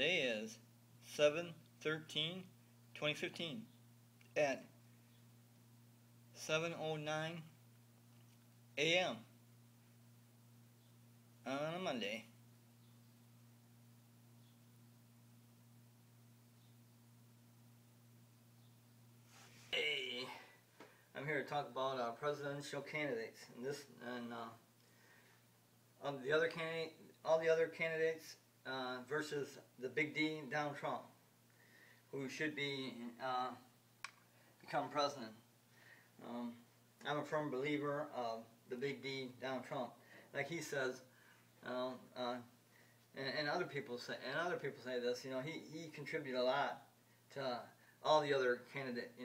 Today is 7/13/2015 at 7:09 a.m. on a Monday. Hey, I'm here to talk about presidential candidates and all the other candidates versus the Big D, Donald Trump, who should become president. I'm a firm believer of the Big D, Donald Trump. Like he says, and other people say this. He contributed a lot to all the other candidates.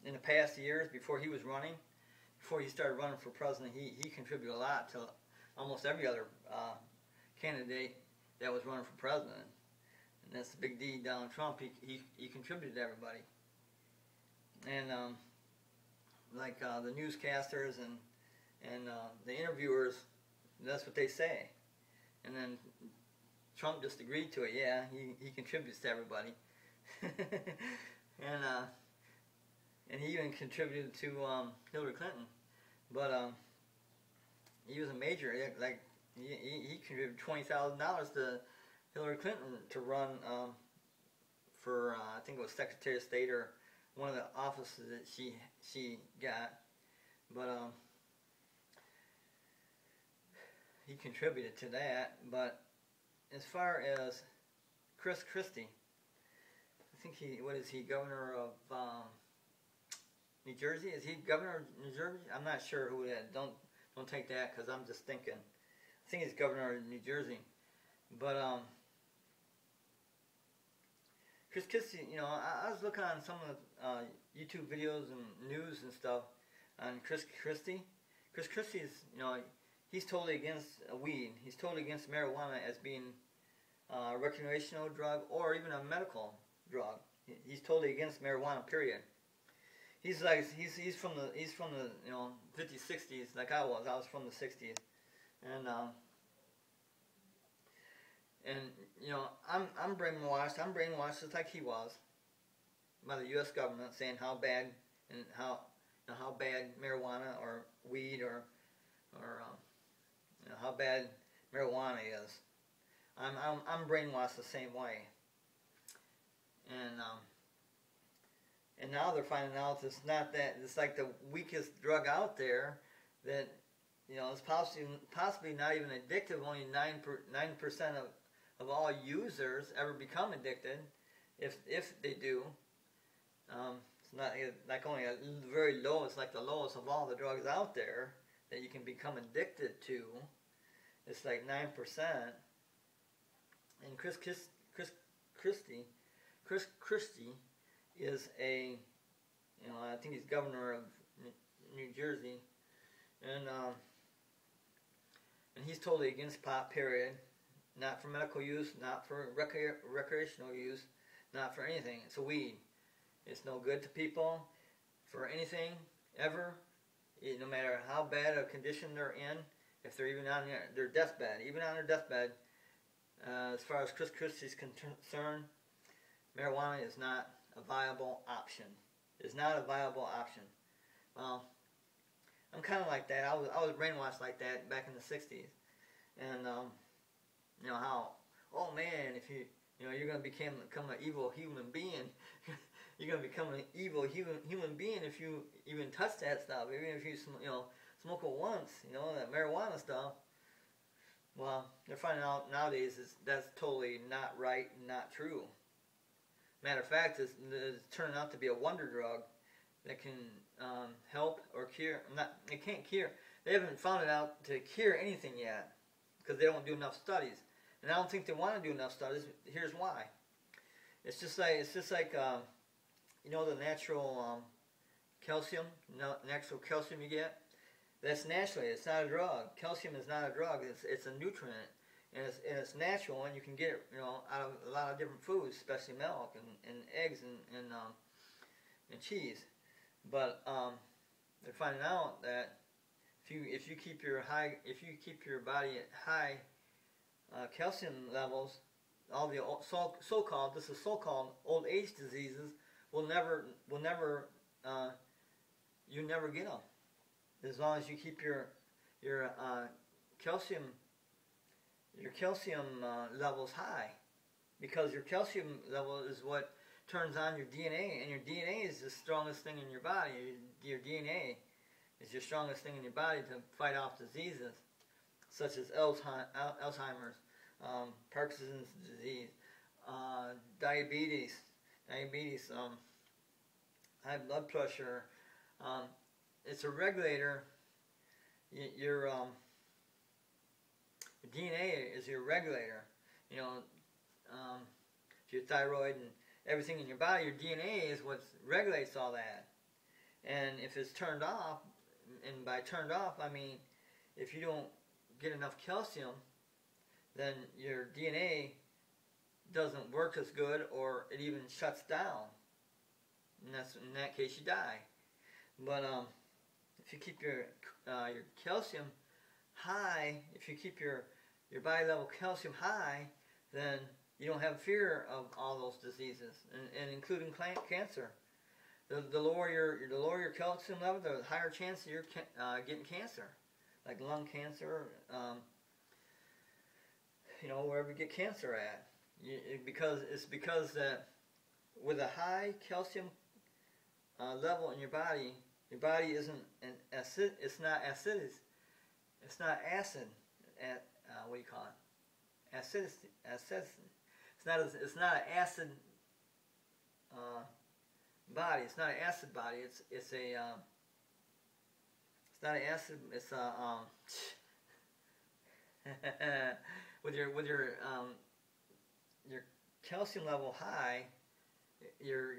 In the past years before he started running for president, he contributed a lot to almost every other candidate that was running for president. And that's the Big D, Donald Trump. He contributed to everybody. And the newscasters and the interviewers, that's what they say. And then Trump just agreed to it. Yeah, he contributes to everybody. and he even contributed to Hillary Clinton. But he was a major. He contributed $20,000 to Hillary Clinton to run for I think it was Secretary of State or one of the offices that she got. But he contributed to that. But as far as Christie, I think he governor of New Jersey? Is he governor of New Jersey? I'm not sure who that. Don't take that because I'm just thinking. I think he's governor of New Jersey. But Christie, I was looking on some of the YouTube videos and news and stuff on Christie. Christie is, he's totally against weed. He's totally against marijuana as being a recreational drug or even a medical drug. He's totally against marijuana. Period. He's from the 50s, 60s like I was. I was from the 60s, and I'm brainwashed. I'm brainwashed just like he was by the U.S. government, saying how bad and how bad marijuana or weed or how bad marijuana is. I'm brainwashed the same way. And now they're finding out it's not that. It's like the weakest drug out there that it's possibly not even addictive. Only 9% of all users ever become addicted, if they do. It's not like only a very low. It's like the lowest of all the drugs out there that you can become addicted to. It's like 9%. And Christie is I think he's governor of New Jersey, and he's totally against pot. Period. Not for medical use, not for recreational use, not for anything. It's a weed. It's no good to people for anything ever. No matter how bad a condition they're in, if they're even on their deathbed, even on their deathbed. As far as Christie's concerned, marijuana is not a viable option. It's not a viable option. Well, I'm kind of like that. I was brainwashed like that back in the 60s, and how, oh man, if you're gonna become an evil human being. You're gonna become an evil human being if you even touch that stuff. Even if you smoke it once, that marijuana stuff. Well, they're finding out nowadays that's totally not right and not true. Matter of fact, it's turning out to be a wonder drug that can help or cure. It can't cure. They haven't found it out to cure anything yet because they don't do enough studies, and I don't think they want to do enough studies. Here's why. It's just like the natural natural calcium you get. That's naturally. It's not a drug. Calcium is not a drug. It's a nutrient, and it's natural, and you can get it out of a lot of different foods, especially milk and eggs and cheese. But they're finding out that if you keep your body at high calcium levels, all the so-called, this is so-called old age diseases will never you never get them as long as you keep your calcium levels high, because your calcium level is what turns on your DNA, and your DNA is the strongest thing in your body. Your DNA is your strongest thing in your body to fight off diseases such as Alzheimer's, Parkinson's disease, diabetes, high blood pressure. It's a regulator. Your DNA is your regulator. You know, your thyroid and everything in your body. Your DNA is what regulates all that. And if it's turned off, and by turned off I mean if you don't get enough calcium, then your DNA doesn't work as good, or it even shuts down. And in that case you die. But if you keep your calcium high, if you keep your body level calcium high, then you don't have fear of all those diseases, and including cancer. The lower your calcium level, the higher chance you're getting cancer, like lung cancer. You know, wherever you get cancer at, because that with a high calcium level in your body isn't an acid. It's not acid. It's not acid. What do you call it? Acid. It's not an acid body. It's not an acid body. It's not an acid. It's with your calcium level high, your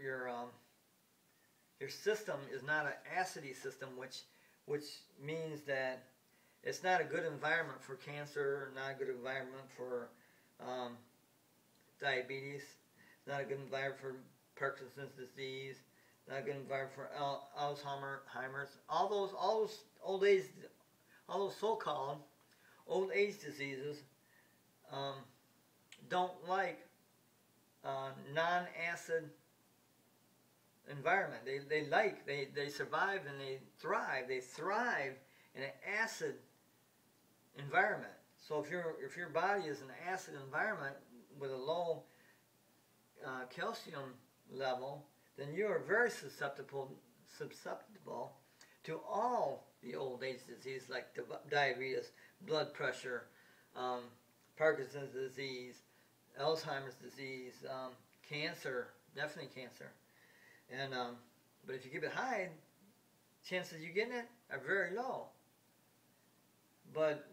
system is not an acidy system, which means that it's not a good environment for cancer, not a good environment for diabetes, it's not a good environment for Parkinson's disease, not a good environment for Alzheimer's, all those old age, all those so-called old age diseases don't like non-acid environment. They survive and they thrive. They thrive in an acid environment. So if your body is an acid environment with a low calcium level, then you are very susceptible to all the old age disease like diabetes, blood pressure, Parkinson's disease, Alzheimer's disease, cancer, definitely cancer. And but if you keep it high, chances you getting it are very low. But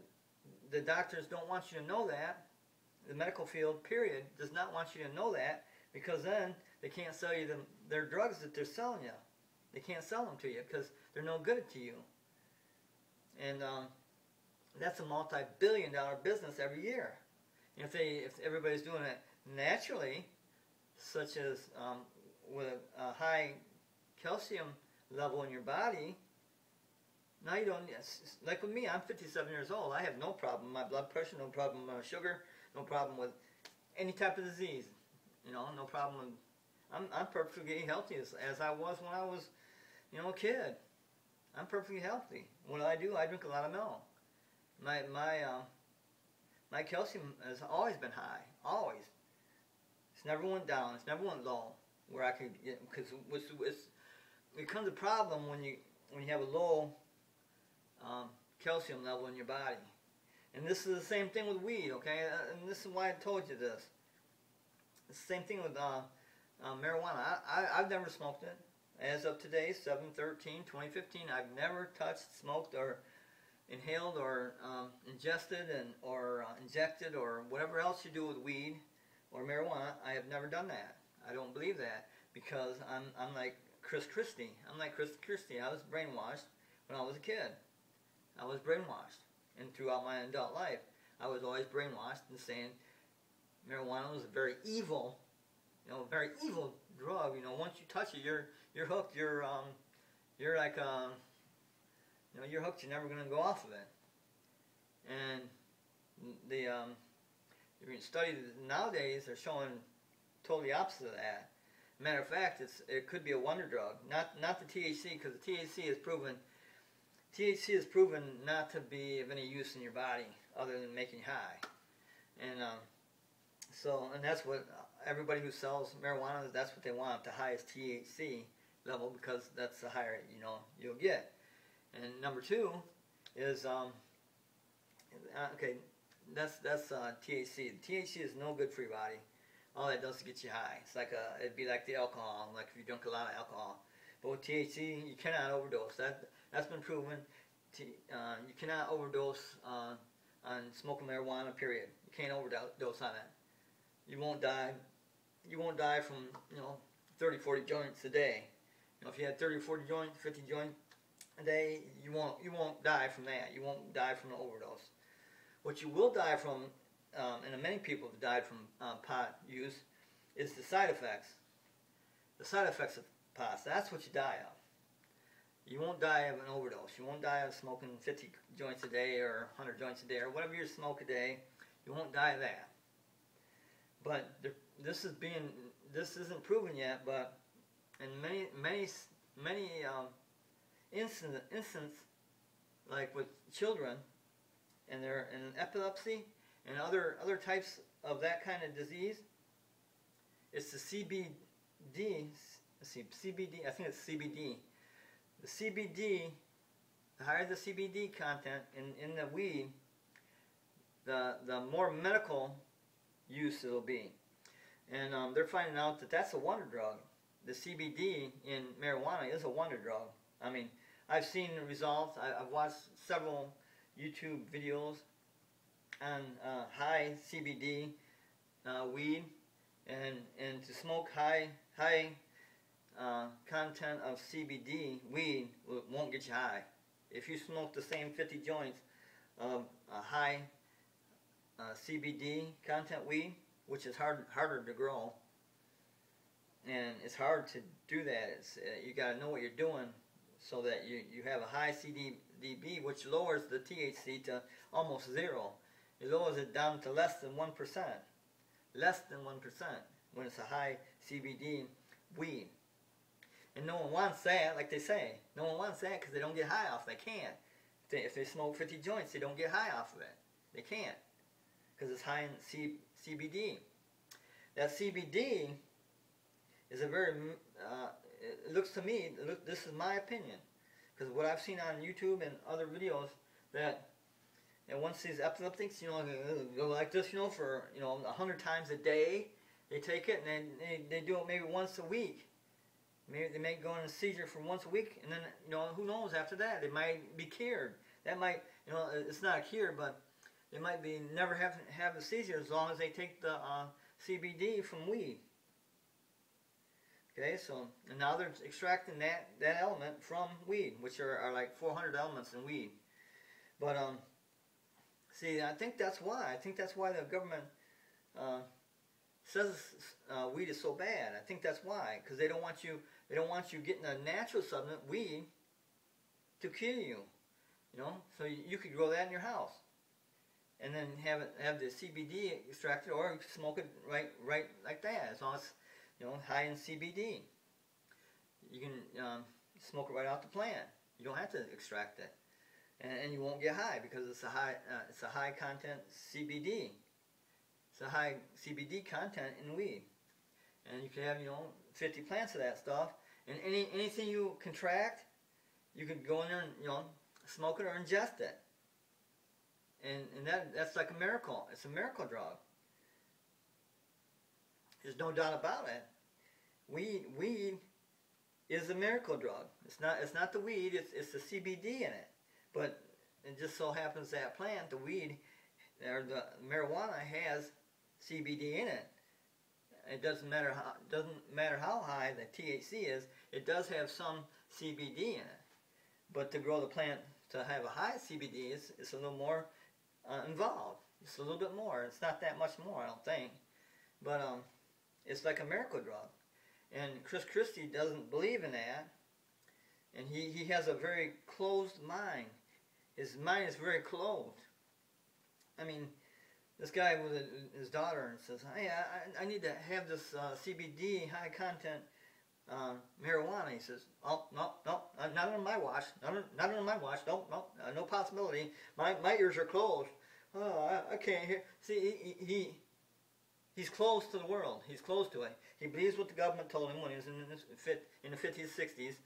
the doctors don't want you to know that. The medical field, period, does not want you to know that, because then they can't sell you their drugs that they're selling you. They can't sell them to you because they're no good to you. And that's a multi-billion-dollar business every year. If everybody's doing it naturally, such as with a high calcium level in your body, now you don't, like with me, I'm 57 years old. I have no problem with my blood pressure, no problem with my sugar, no problem with any type of disease. You know, no problem with, I'm perfectly healthy as I was when I was, you know, a kid. I'm perfectly healthy. What do? I drink a lot of milk. My calcium has always been high, always. It's never went down. It's never went low, where I could get, because it becomes a problem when you have a low calcium level in your body. And this is the same thing with weed, okay? And this is why I told you this. It's the same thing with marijuana. I've never smoked it. As of today, 7/13/2015, I've never touched, smoked, or inhaled, or ingested, or injected, or whatever else you do with weed or marijuana. I have never done that. I don't believe that, because I'm like Christie. I'm like Christie. I was brainwashed when I was a kid. I was brainwashed, and throughout my adult life, I was always brainwashed and saying marijuana was a very evil, very evil drug. Once you touch it, you're hooked. You're like you're hooked. You're never going to go off of it. And If you study nowadays, they're showing totally opposite of that. Matter of fact, it could be a wonder drug, not the THC, because the THC is proven not to be of any use in your body other than making you high. And and that's what everybody who sells marijuana, that's what they want, the highest THC level, because that's the higher you'll get. And number two is that's THC. THC is no good for your body. All that does is get you high. It's like it'd be like the alcohol, like if you drink a lot of alcohol. But with THC, you cannot overdose. That's been proven. You cannot overdose on smoking marijuana. Period. You can't overdose on it. You won't die. You won't die from 30, 40 joints a day. If you had 30 or 40 joints, 50 joints a day, you won't die from that. You won't die from an overdose. What you will die from, and many people have died from pot use, is the side effects. The side effects of pot. That's what you die of. You won't die of an overdose. You won't die of smoking 50 joints a day or 100 joints a day or whatever you smoke a day. You won't die of that. But this isn't proven yet. But in many instances, like with children and their epilepsy and other types of that kind of disease, it's the CBD. CBD. I think it's CBD. The CBD, the higher the CBD content in the weed, the more medical use it'll be. And they're finding out that that's a wonder drug. The CBD in marijuana is a wonder drug. I mean, I've seen the results. I've watched several YouTube videos on high CBD weed, and to smoke high content of CBD weed won't get you high. If you smoke the same 50 joints of high CBD content weed, which is harder to grow, and it's hard to do that. You got to know what you're doing so that you have a high CBD, which lowers the THC to almost zero. It lowers it down to less than 1%. Less than 1% when it's a high CBD weed. And no one wants that, like they say. No one wants that because they don't get high off it. They can't. If they smoke 50 joints, they don't get high off of it. They can't because it's high in CBD. That CBD is a very, it looks to me, this is my opinion, because what I've seen on YouTube and other videos, that once these epileptics, go like this, for 100 times a day, they take it, and they do it maybe once a week. Maybe they may go in a seizure for once a week, and then who knows after that? They might be cured. That might, it's not a cure, but they might be never have a seizure as long as they take the CBD from weed. Okay, so and now they're extracting that element from weed, which are like 400 elements in weed. But see, I think that's why. I think that's why the government says weed is so bad. I think that's why, because they don't want you getting a natural substance, weed, to kill you. So you could grow that in your house, and then have the CBD extracted, or smoke it right like that. As long as high in CBD, you can smoke it right off the plant. You don't have to extract it, and you won't get high because it's a high content CBD. It's a high CBD content in weed, and you can have 50 plants of that stuff, and anything you contract, you can go in there and smoke it or ingest it, and that's like a miracle. It's a miracle drug. There's no doubt about it. Weed is a miracle drug. It's not the weed. It's the CBD in it. But it just so happens that plant, the weed, or the marijuana, has CBD in it. It doesn't matter how high the THC is. It does have some CBD in it. But to grow the plant to have a high CBD, it's a little more involved. It's a little bit more. It's not that much more, I don't think. But it's like a miracle drug. And Christie doesn't believe in that. And he has a very closed mind. His mind is very closed. I mean, This guy with his daughter and says, "Hey, I need to have this CBD high content marijuana." He says, "Oh, no, no, not on my watch. Not on my watch. No, no, no possibility. My ears are closed. Oh, I can't hear." See, he's closed to the world. He's closed to it. He believes what the government told him when he was in the 50s, 60s.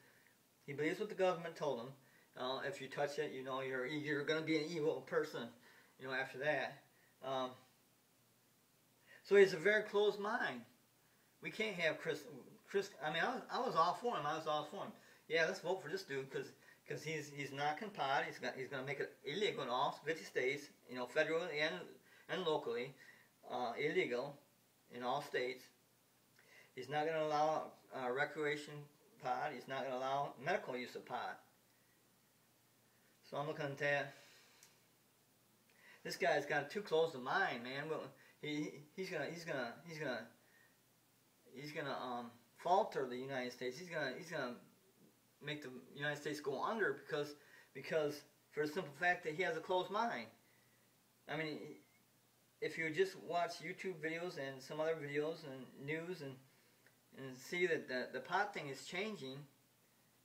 He believes what the government told him. If you touch it, you know you're going to be an evil person. You know, after that. So he has a very closed mind. We can't have Chris. I mean, I was all for him. I was all for him. Yeah, let's vote for this dude because he's knocking pot. He's going to make it illegal in all 50 states. You know, federally and locally, illegal in all states. He's not going to allow recreation pot. He's not going to allow medical use of pot. So I'm looking at that. This guy's got too close to mind, man. Well, he's gonna falter the United States. He's gonna make the United States go under because for the simple fact that he has a closed mind. I mean, if you just watch YouTube videos and some other videos and news and see that the pot thing is changing,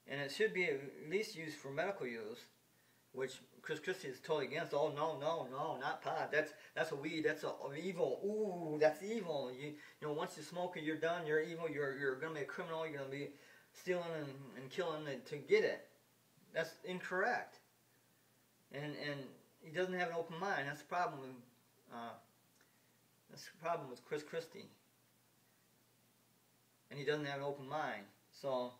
and it should be at least used for medical use, which Christie is totally against. Oh, no, not pot. That's a weed. That's evil. Ooh, that's evil. You know, once you smoke it, you're done. You're evil. You're gonna be a criminal. You're gonna be stealing and killing to get it. That's incorrect. And he doesn't have an open mind. That's the problem with Christie. And he doesn't have an open mind. So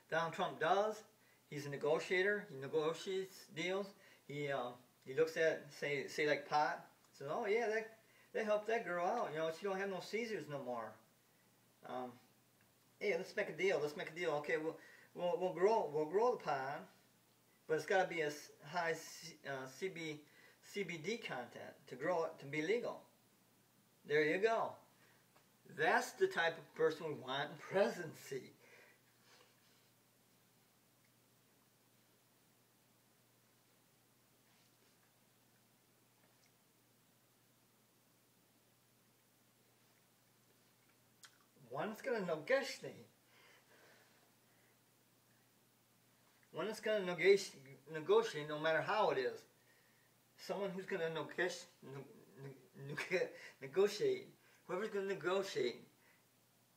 Donald Trump does. He's a negotiator. He negotiates deals. He looks at say like pot. Says, "Oh yeah, that helped that girl out. You know, she don't have no seizures no more. Hey, let's make a deal. Let's make a deal. Okay, we'll grow the pot, but it's got to be a high CBD content to grow it to be legal. There you go. That's the type of person we want in presidency." One's going to negotiate. One is going to negotiate no matter how it is. Someone who's going to negotiate. Whoever's going to negotiate.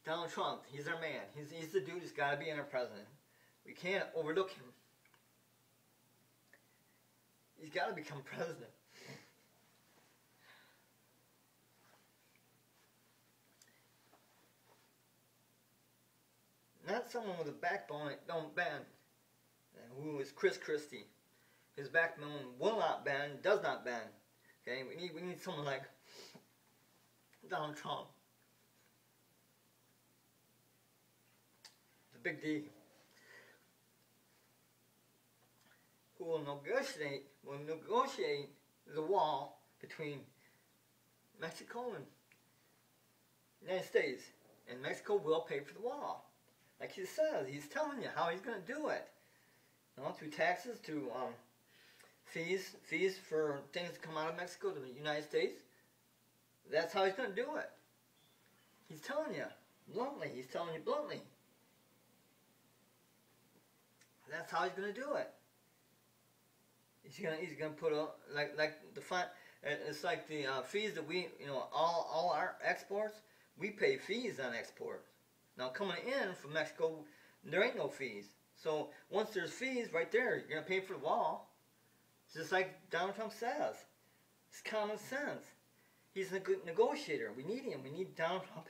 Donald Trump, he's our man. He's the dude who's got to be in our president. We can't overlook him. He's got to become president. Not someone with a backbone that don't bend, who is Christie. His backbone will not bend, does not bend. Okay, we need someone like Donald Trump. The big D. Who will negotiate the wall between Mexico and the United States, and Mexico will pay for the wall. Like he says, he's telling you how he's going to do it. You know, through taxes, through fees for things to come out of Mexico to the United States. That's how he's going to do it. He's telling you bluntly. He's telling you bluntly. That's how he's going to do it. He's gonna put a like the fine. It's like the fees that we, you know, all our exports, we pay fees on exports. Now coming in from Mexico, there ain't no fees. So once there's fees right there, you're gonna pay for the wall. It's just like Donald Trump says. It's common sense. He's a good negotiator. We need him. We need Donald Trump.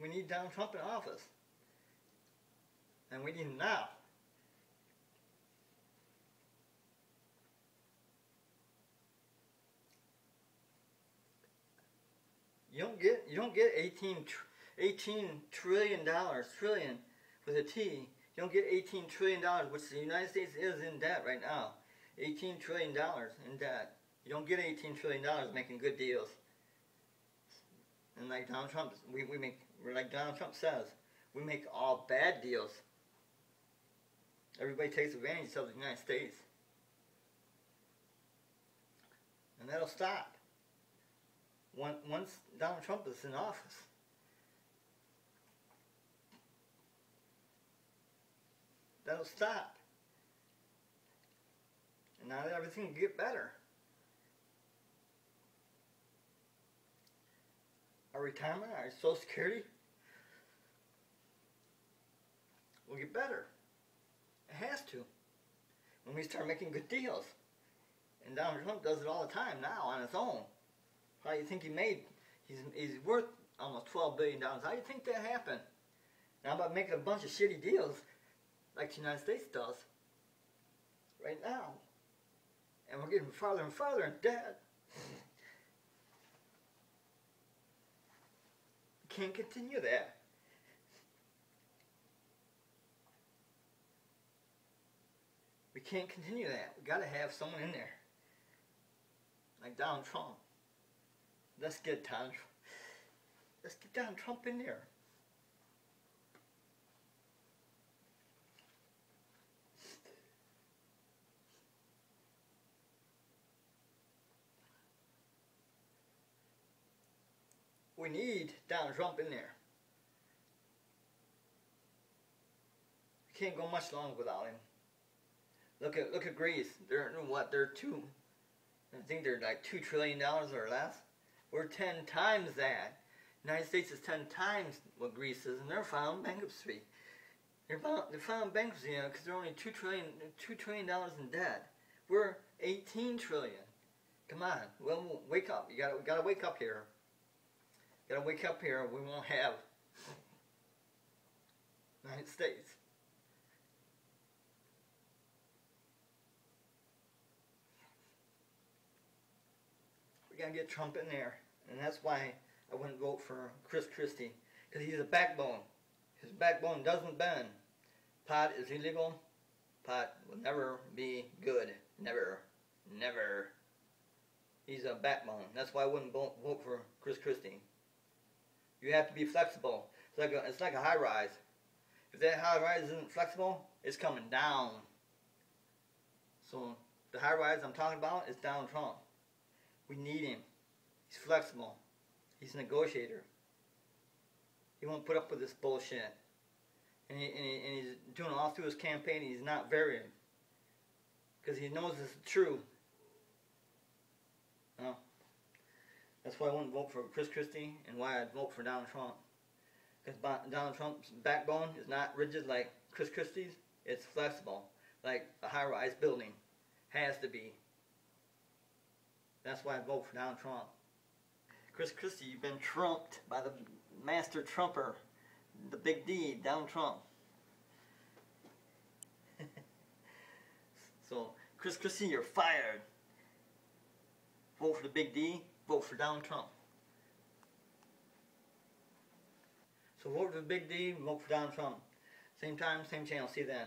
We need Donald Trump in office. And we need him now. You don't get 18 trillion dollars, trillion with a T. You don't get $18 trillion, which the United States is in debt right now. $18 trillion in debt. You don't get $18 trillion making good deals. And like Donald Trump, we're like Donald Trump says, We make all bad deals. Everybody takes advantage of the United States. And that'll stop. Once Donald Trump is in office. That'll stop. And now everything will get better. Our retirement, our Social Security will get better. It has to. When we start making good deals. And Donald Trump does it all the time now on his own. How do you think he made? He's worth almost $12 billion. How do you think that happened? Now about making a bunch of shitty deals like the United States does right now. And we're getting farther and farther in debt. We can't continue that. We can't continue that. We got to have someone in there. Like Donald Trump. Let's get Donald Trump in there. We need Donald Trump in there. We can't go much longer without him. Look at Greece. They're what? They're I think they're like $2 trillion or less. We're 10 times that. The United States is 10 times what Greece is, and they're filing bankruptcy. They're filing bankruptcy because they're only $2 trillion in debt. We're 18 trillion. Come on, well, wake up. We gotta wake up here. Gotta wake up here. We won't have United States. We gotta get Trump in there, and that's why I wouldn't vote for Christie, because he's a backbone. His backbone doesn't bend. Pot is illegal. Pot will never be good. Never. Never. He's a backbone. That's why I wouldn't vote for Christie. You have to be flexible. It's like a high rise. If that high rise isn't flexible, it's coming down. So the high rise I'm talking about is Donald Trump. We need him. He's flexible. He's a negotiator. He won't put up with this bullshit. And he's doing it all through his campaign. He's not varying. Because he knows this is true. No. That's why I wouldn't vote for Christie and why I'd vote for Donald Trump. Because Donald Trump's backbone is not rigid like Christie's. It's flexible. Like a high-rise building. Has to be. That's why I vote for Donald Trump. Christie, you've been trumped by the master trumper, the big D, Donald Trump. So, Christie, you're fired. Vote for the big D, vote for Donald Trump. So vote for the big D, vote for Donald Trump. Same time, same channel. See you then.